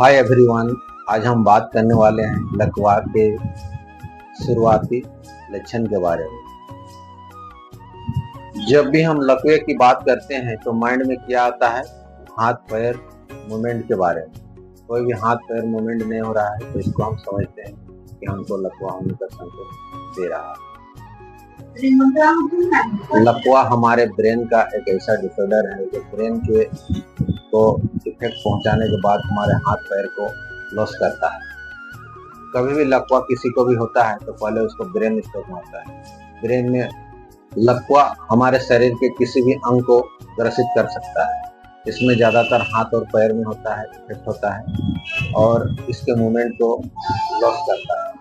Hi everyone. आज हम बात करने वाले हैं लकवा के शुरुआती लक्षण के बारे में। जब भी हम लकवे की बात करते हैं तो माइंड में क्या आता है? हाथ पैर मूवमेंट के बारे में। कोई भी हाथ पैर मूवमेंट नहीं हो रहा है तो इसको हम समझते हैं कि हमको लकवा होने का संकेत दे रहा है। लकवा हमारे ब्रेन का एक ऐसा डिसऑर्डर है जो ब्रेन के को इफेक्ट पहुंचाने के बाद हमारे हाथ पैर को लॉस करता है। कभी भी लकवा किसी को भी होता है तो पहले उसको ब्रेन स्ट्रोक होता है। ब्रेन में लकवा हमारे शरीर के किसी भी अंग को ग्रसित कर सकता है। इसमें ज्यादातर हाथ और पैर में होता है, इफेक्ट होता है और इसके मूवमेंट को लॉस करता है।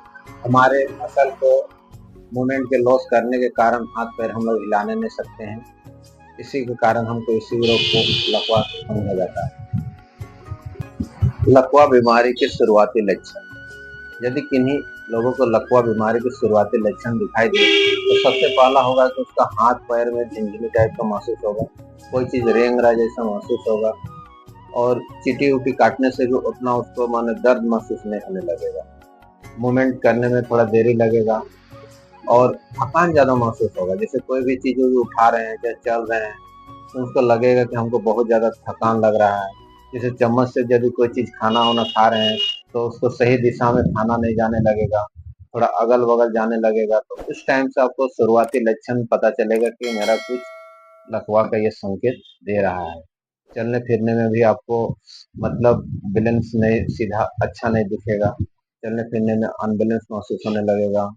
हमारे मसल को मूवमेंट के लॉस करने के कारण हाथ पैर हम लोग हिलाने नहीं सकते हैं। इसी के कारण हमको इसी रोग को लकवा समझा जाता है। लकवा बीमारी के शुरुआती लक्षण। यदि किन्हीं लोगों को लकवा बीमारी के शुरुआती लक्षण दिखाई दे तो सबसे पहला होगा कि उसका हाथ पैर में झिंझनी टाइप का महसूस होगा, कोई चीज रेंग रहा जैसा महसूस होगा और चींटी उटी काटने से भी उतना उसको माने दर्द महसूस नहीं होने लगेगा। मूवमेंट करने में थोड़ा देरी लगेगा और थकान ज्यादा महसूस होगा। जैसे कोई भी चीज उठा रहे हैं या चल रहे हैं तो उसको लगेगा कि हमको बहुत ज्यादा थकान लग रहा है। जैसे चम्मच से यदि कोई चीज खाना वाना खा रहे हैं तो उसको सही दिशा में खाना नहीं जाने लगेगा, थोड़ा अगल बगल जाने लगेगा। तो उस टाइम से आपको शुरुआती लक्षण पता चलेगा कि मेरा कुछ लकवा का ये संकेत दे रहा है। चलने फिरने में भी आपको मतलब बैलेंस नहीं, सीधा अच्छा नहीं दिखेगा। चलने फिरने में अनबैलेंस महसूस होने लगेगा।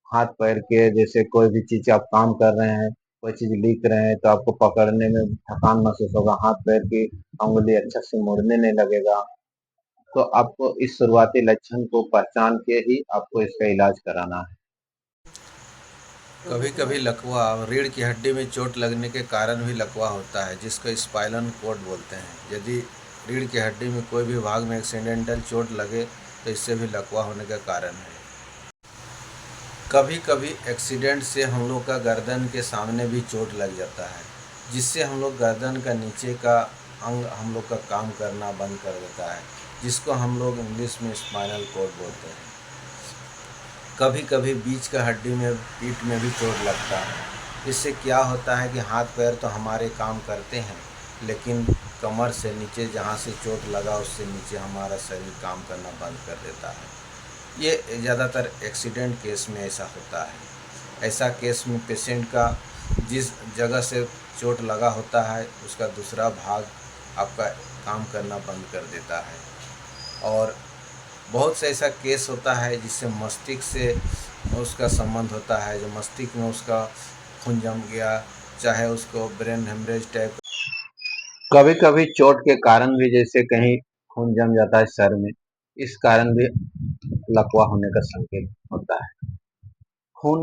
हाथ पैर के जैसे कोई भी चीज आप काम कर रहे हैं, कोई चीज लिख रहे हैं तो आपको पकड़ने में थकान महसूस होगा, हाथ पैर की उंगली अच्छा से मुड़ने नहीं लगेगा। तो आपको इस शुरुआती लक्षण को पहचान के ही आपको इसका इलाज कराना है। कभी कभी लकवा रीढ़ की हड्डी में चोट लगने के कारण भी लकवा होता है, जिसको स्पाइनल कोर्ड बोलते हैं। यदि रीढ़ की हड्डी में कोई भी भाग में एक्सीडेंटल चोट लगे तो इससे भी लकवा होने का कारण है। कभी कभी एक्सीडेंट से हम लोग का गर्दन के सामने भी चोट लग जाता है, जिससे हम लोग गर्दन का नीचे का अंग हम लोग का काम करना बंद कर देता है, जिसको हम लोग इंग्लिश में स्पाइनल कोर्ड बोलते हैं। कभी कभी बीच का हड्डी में पीठ में भी चोट लगता है। इससे क्या होता है कि हाथ पैर तो हमारे काम करते हैं, लेकिन कमर से नीचे जहाँ से चोट लगा उससे नीचे हमारा शरीर काम करना बंद कर देता है। ये ज़्यादातर एक्सीडेंट केस में ऐसा होता है। ऐसा केस में पेशेंट का जिस जगह से चोट लगा होता है उसका दूसरा भाग आपका काम करना बंद कर देता है। और बहुत से ऐसा केस होता है जिससे मस्तिष्क से उसका संबंध होता है, जो मस्तिष्क में उसका खून जम गया, चाहे उसको ब्रेन हेमरेज टाइप। कभी कभी चोट के कारण भी जैसे कहीं खून जम जाता है सर में, इस कारण भी लकवा होने का संकेत होता है। खून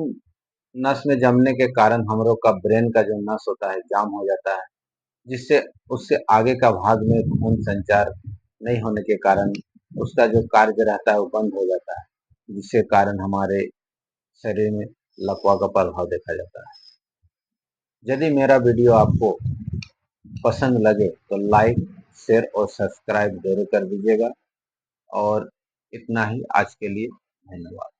नस में जमने के कारण हम लोग का ब्रेन का जो नस होता है जाम हो जाता है, जिससे उससे आगे का भाग में खून संचार नहीं होने के कारण उसका जो कार्य रहता है वो बंद हो जाता है, जिसके कारण हमारे शरीर में लकवा का प्रभाव देखा जाता है। यदि मेरा वीडियो आपको पसंद लगे तो लाइक शेयर और सब्सक्राइब जरूर कर दीजिएगा। और इतना ही आज के लिए, धन्यवाद।